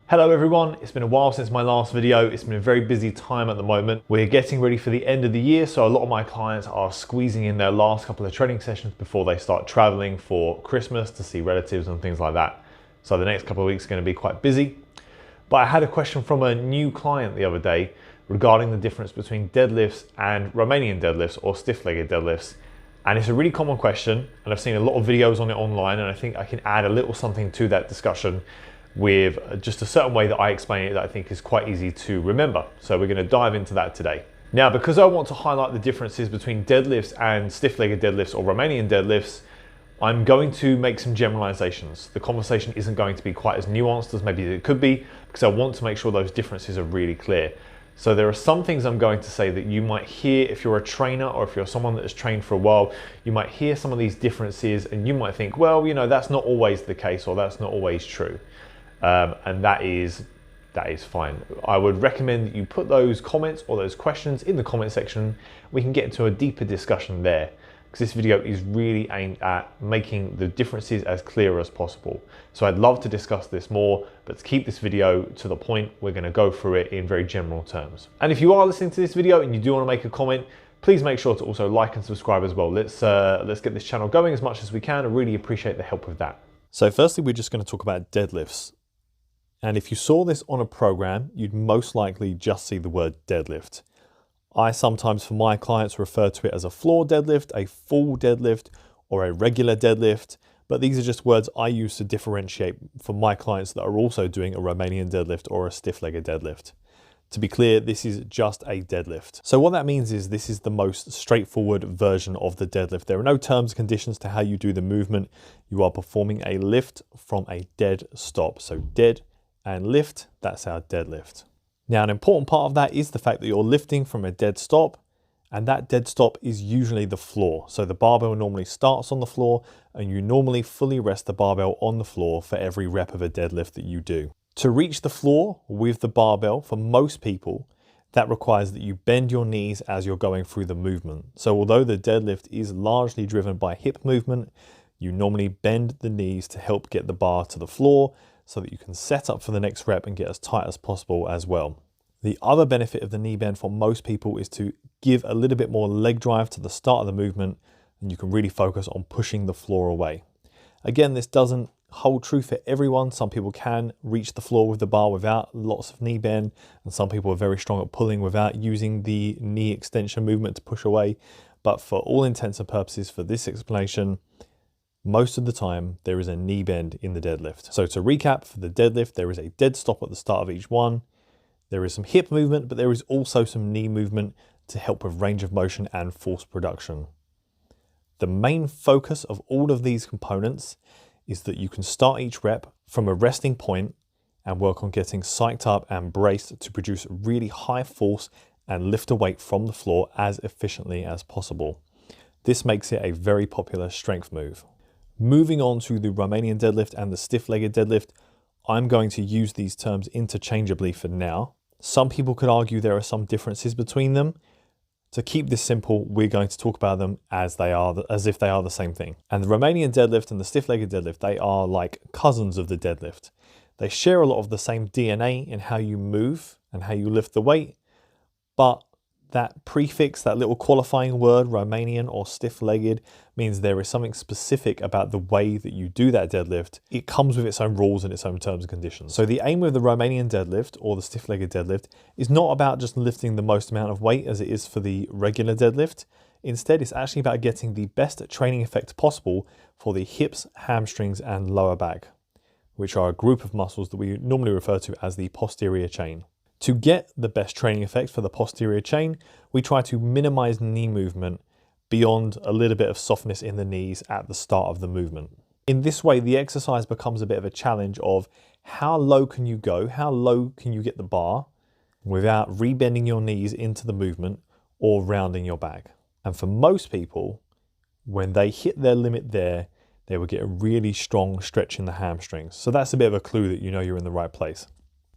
Hello everyone, it's been a while since my last video. It's been a very busy time at the moment. We're getting ready for the end of the year, so a lot of my clients are squeezing in their last couple of training sessions before they start traveling for Christmas to see relatives and things like that. So the next couple of weeks are going to be quite busy. But I had a question from a new client the other day regarding the difference between deadlifts and Romanian deadlifts or stiff-legged deadlifts. And it's a really common question, and I've seen a lot of videos on it online, and I think I can add a little something to that discussion with just a certain way that I explain it that I think is quite easy to remember. So we're going to dive into that today. Now, because I want to highlight the differences between deadlifts and stiff-legged deadlifts or Romanian deadlifts, I'm going to make some generalizations. The conversation isn't going to be quite as nuanced as maybe it could be, because I want to make sure those differences are really clear. So there are some things I'm going to say that you might hear if you're a trainer or if you're someone that has trained for a while. You might hear some of these differences and you might think, well, you know, that's not always the case or that's not always true. And that is fine. I would recommend that you put those comments or those questions in the comment section. We can get into a deeper discussion there, because this video is really aimed at making the differences as clear as possible. So I'd love to discuss this more, but to keep this video to the point, we're going to go through it in very general terms. And if you are listening to this video and you do want to make a comment, please make sure to also like and subscribe as well. Let's get this channel going as much as we can. I really appreciate the help with that. So firstly, we're just going to talk about deadlifts. And if you saw this on a program, you'd most likely just see the word deadlift. I sometimes, for my clients, refer to it as a floor deadlift, a full deadlift, or a regular deadlift. But these are just words I use to differentiate for my clients that are also doing a Romanian deadlift or a stiff-legged deadlift. To be clear, this is just a deadlift. So what that means is this is the most straightforward version of the deadlift. There are no terms and conditions to how you do the movement. You are performing a lift from a dead stop. So dead and lift, that's our deadlift. Now, an important part of that is the fact that you're lifting from a dead stop, and that dead stop is usually the floor. So the barbell normally starts on the floor, and you normally fully rest the barbell on the floor for every rep of a deadlift that you do. To reach the floor with the barbell, for most people, that requires that you bend your knees as you're going through the movement. So although the deadlift is largely driven by hip movement, you normally bend the knees to help get the bar to the floor, so that you can set up for the next rep and get as tight as possible as well. The other benefit of the knee bend for most people is to give a little bit more leg drive to the start of the movement, and you can really focus on pushing the floor away. Again, this doesn't hold true for everyone. Some people can reach the floor with the bar without lots of knee bend, and some people are very strong at pulling without using the knee extension movement to push away. But for all intents and purposes for this explanation, most of the time, there is a knee bend in the deadlift. So to recap, for the deadlift, there is a dead stop at the start of each one. There is some hip movement, but there is also some knee movement to help with range of motion and force production. The main focus of all of these components is that you can start each rep from a resting point and work on getting psyched up and braced to produce really high force and lift a weight from the floor as efficiently as possible. This makes it a very popular strength move. Moving on to the Romanian deadlift and the stiff-legged deadlift, I'm going to use these terms interchangeably for now. Some people could argue there are some differences between them. To keep this simple, we're going to talk about them as if they are the same thing. And the Romanian deadlift and the stiff-legged deadlift, they are like cousins of the deadlift. They share a lot of the same DNA in how you move and how you lift the weight, but that prefix, that little qualifying word, Romanian or stiff-legged, means there is something specific about the way that you do that deadlift. It comes with its own rules and its own terms and conditions. So the aim with the Romanian deadlift or the stiff-legged deadlift is not about just lifting the most amount of weight as it is for the regular deadlift. Instead, it's actually about getting the best training effect possible for the hips, hamstrings, and lower back, which are a group of muscles that we normally refer to as the posterior chain. To get the best training effect for the posterior chain, we try to minimize knee movement beyond a little bit of softness in the knees at the start of the movement. In this way, the exercise becomes a bit of a challenge of how low can you go, how low can you get the bar without rebending your knees into the movement or rounding your back. And for most people, when they hit their limit there, they will get a really strong stretch in the hamstrings. So that's a bit of a clue that you know you're in the right place.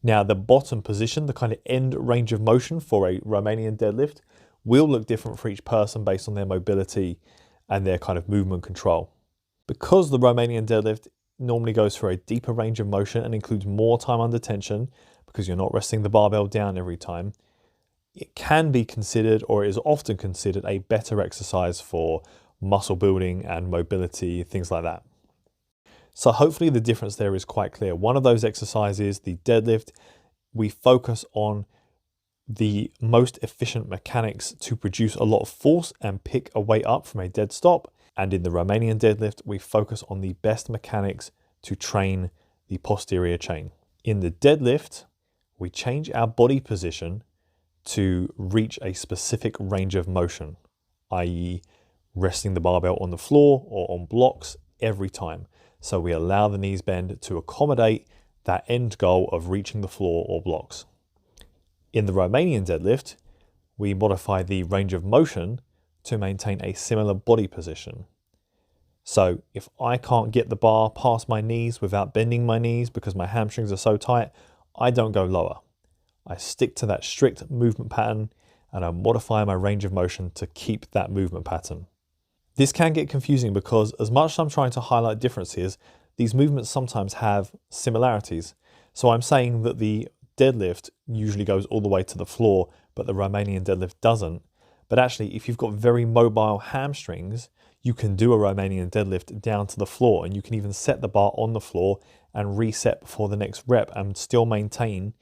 Now, the bottom position, the kind of end range of motion for a Romanian deadlift, will look different for each person based on their mobility and their kind of movement control. Because the Romanian deadlift normally goes for a deeper range of motion and includes more time under tension because you're not resting the barbell down every time. It can be considered, or is often considered, a better exercise for muscle building and mobility, things like that. So hopefully the difference there is quite clear. One of those exercises, the deadlift, we focus on the most efficient mechanics to produce a lot of force and pick a weight up from a dead stop. And in the Romanian deadlift, we focus on the best mechanics to train the posterior chain. In the deadlift, we change our body position to reach a specific range of motion, i.e. resting the barbell on the floor or on blocks every time. So we allow the knees bend to accommodate that end goal of reaching the floor or blocks. In the Romanian deadlift, we modify the range of motion to maintain a similar body position. So if I can't get the bar past my knees without bending my knees because my hamstrings are so tight, I don't go lower. I stick to that strict movement pattern and I modify my range of motion to keep that movement pattern. This can get confusing because as much as I'm trying to highlight differences, these movements sometimes have similarities. So I'm saying that the deadlift usually goes all the way to the floor, but the Romanian deadlift doesn't. But actually, if you've got very mobile hamstrings, you can do a Romanian deadlift down to the floor, and you can even set the bar on the floor and reset before the next rep and still maintain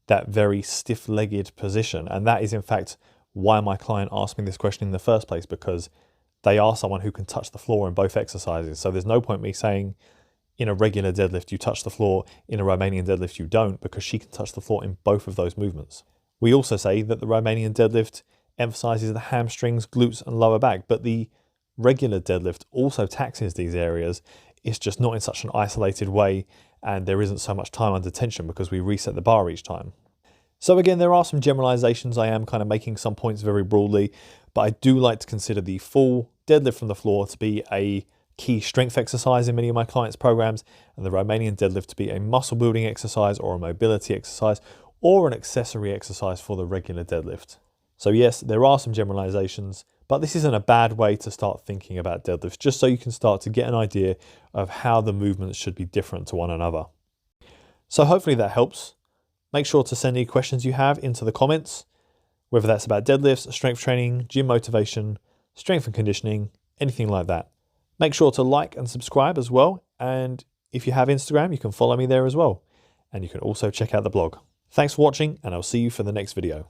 that very stiff-legged position. And that is in fact why my client asked me this question in the first place, because they are someone who can touch the floor in both exercises. So there's no point me saying in a regular deadlift you touch the floor, in a Romanian deadlift you don't, because she can touch the floor in both of those movements. We also say that the Romanian deadlift emphasizes the hamstrings, glutes and lower back, but the regular deadlift also taxes these areas. It's just not in such an isolated way, and there isn't so much time under tension because we reset the bar each time. So again, there are some generalizations. I am kind of making some points very broadly, but I do like to consider the full deadlift from the floor to be a key strength exercise in many of my clients' programs, and the Romanian deadlift to be a muscle building exercise or a mobility exercise or an accessory exercise for the regular deadlift. So yes, there are some generalizations, but this isn't a bad way to start thinking about deadlifts, just so you can start to get an idea of how the movements should be different to one another. So hopefully that helps. Make sure to send any questions you have into the comments, whether that's about deadlifts, strength training, gym motivation, strength and conditioning, anything like that. Make sure to like and subscribe as well. And if you have Instagram, you can follow me there as well. And you can also check out the blog. Thanks for watching, and I'll see you for the next video.